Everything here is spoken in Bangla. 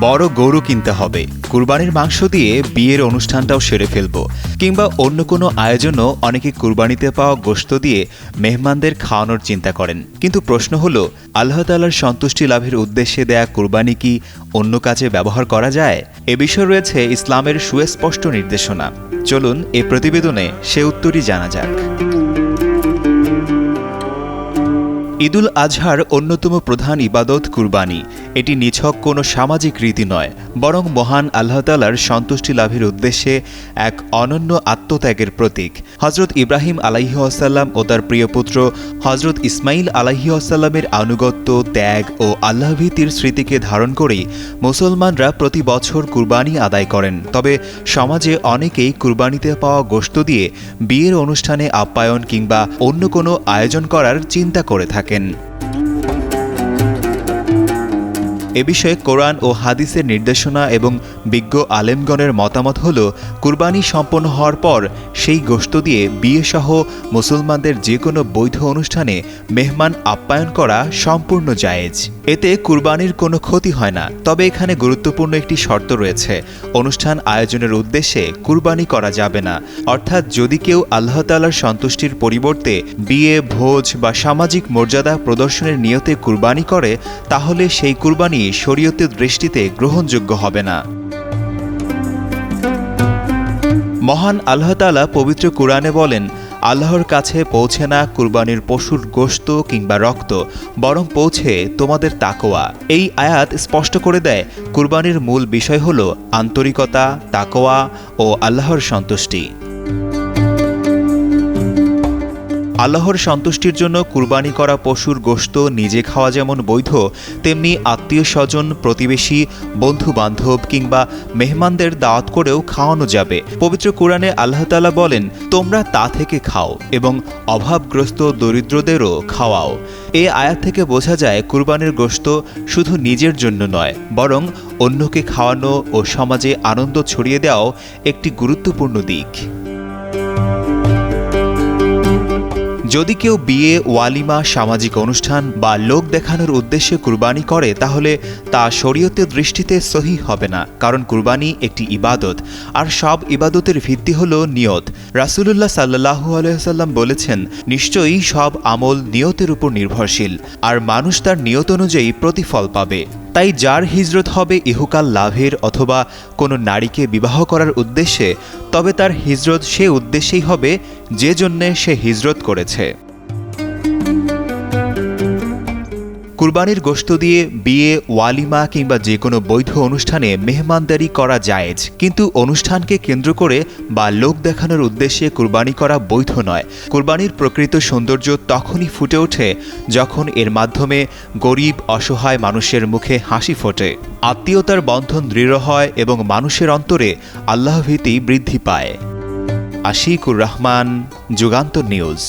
বড় গরু কিনতে হবে, কুরবানির মাংস দিয়ে বিয়ের অনুষ্ঠানটাও সেরে ফেলবো, কিংবা অন্য কোনো আয়োজনও অনেকে কুরবানিতে পাওয়া গোশত দিয়ে মেহমানদের খাওয়ানোর চিন্তা করেন। কিন্তু প্রশ্ন হলো, আল্লাহ তাআলার সন্তুষ্টি লাভের উদ্দেশ্যে দেয়া কুরবানি কি অন্য কাজে ব্যবহার করা যায়? এ বিষয়ে রয়েছে ইসলামের সুস্পষ্ট নির্দেশনা। চলুন এ প্রতিবেদনে সে উত্তরই জানা যাক। ঈদুল আজহার অন্যতম প্রধান ইবাদত কুরবানি। এটি নিছক কোনো সামাজিক রীতি নয়, বরং মহান আল্লাহ তাআলার সন্তুষ্টি লাভের উদ্দেশ্যে এক অনন্য আত্মত্যাগের প্রতীক। হজরত ইব্রাহিম আলাইহিস সালাম ও তার প্রিয় পুত্র হজরত ইসমাইল আলাইহিস সালামের আনুগত্য, ত্যাগ ও আল্লাহভীতির স্মৃতিকে ধারণ করেই মুসলমানরা প্রতি বছর কুরবানি আদায় করেন। তবে সমাজে অনেকেই কুরবানিতে পাওয়া গোশত দিয়ে বিয়ের অনুষ্ঠানে আপ্যায়ন কিংবা অন্য কোনো আয়োজন করার চিন্তা করে থাকেন। এ বিষয়ে কোরআন ও হাদিসের নির্দেশনা এবং বিজ্ঞ আলেমগণের মতামত হল, কুরবানি সম্পন্ন হওয়ার পর সেই গোশত দিয়ে বিয়েসহ মুসলমানদের যে কোনো বৈধ অনুষ্ঠানে মেহমান আপ্যায়ন করা সম্পূর্ণ জায়েজ। এতে কুরবানির কোনো ক্ষতি হয় না। তবে এখানে গুরুত্বপূর্ণ একটি শর্ত রয়েছে, অনুষ্ঠান আয়োজনের উদ্দেশ্যে কুরবানি করা যাবে না। অর্থাৎ যদি কেউ আল্লাহ তাআলার সন্তুষ্টির পরিবর্তে বিয়ে, ভোজ বা সামাজিক মর্যাদা প্রদর্শনের নিয়তে কুরবানি করে, তাহলে সেই কুরবানি শরীয়তের দৃষ্টিতে গ্রহণযোগ্য হবে না। মহান আল্লাহ তাআলা পবিত্র কুরআনে বলেন, আল্লাহর কাছে পৌঁছে না কুরবানির পশুর গোশত কিংবা রক্ত, বরং পৌঁছে তোমাদের তাকওয়া। এই আয়াত স্পষ্ট করে দেয়, কুরবানির মূল বিষয় হল আন্তরিকতা, তাকওয়া ও আল্লাহর সন্তুষ্টি। আল্লাহর সন্তুষ্টির জন্য কুরবানি করা পশুর গোশত নিজে খাওয়া যেমন বৈধ, তেমনি আত্মীয় স্বজন, প্রতিবেশী, বন্ধু বান্ধব কিংবা মেহমানদের দাওয়াত করেও খাওয়ানো যাবে। পবিত্র কুরআনে আল্লাহ তাআলা বলেন, তোমরা তা থেকে খাও এবং অভাবগ্রস্ত দরিদ্রদেরও খাওয়াও। এই আয়াত থেকে বোঝা যায়, কুরবানির গোশত শুধু নিজের জন্য নয়, বরং অন্যকে খাওয়ানো ও সমাজে আনন্দ ছড়িয়ে দেওয়াও একটি গুরুত্বপূর্ণ দিক। যদি কেউ বিয়ে, ওয়ালিমা, সামাজিক অনুষ্ঠান বা লোক দেখানোর উদ্দেশ্যে কুরবানি করে, তাহলে তা শরীয়তের দৃষ্টিতে সহিহ হবে না। কারণ কুরবানি একটি ইবাদত, আর সব ইবাদতের ভিত্তি হল নিয়ত। রাসূলুল্লাহ সাল্লাল্লাহু আলাইহি ওয়াসাল্লাম বলেছেন, নিশ্চয়ই সব আমল নিয়তের উপর নির্ভরশীল, আর মানুষ তার নিয়ত অনুযায়ী প্রতিফল পাবে। তাই যার হিজরত হবে ইহকাল লাভের অথবা কোনো নারীকে বিবাহ করার উদ্দেশ্যে, তবে তার হিজরত সে উদ্দেশ্যেই হবে যে জন্যে সে হিজরত করেছে। কুরবানির গোশত দিয়ে বিয়ে, ওয়ালিমা কিংবা যে কোনো বৈধ অনুষ্ঠানে মেহমানদারি করা জায়েজ, কিন্তু অনুষ্ঠানকে কেন্দ্র করে বা লোক দেখানোর উদ্দেশ্যে কুরবানি করা বৈধ নয়। কুরবানির প্রকৃত সৌন্দর্য তখনই ফুটে ওঠে যখন এর মাধ্যমে গরিব, অসহায় মানুষের মুখে হাসি ফোটে, আত্মীয়তার বন্ধন দৃঢ় হয় এবং মানুষের অন্তরে আল্লাহভীতি বৃদ্ধি পায়। আশিকুর রহমান, যুগান্তর নিউজ।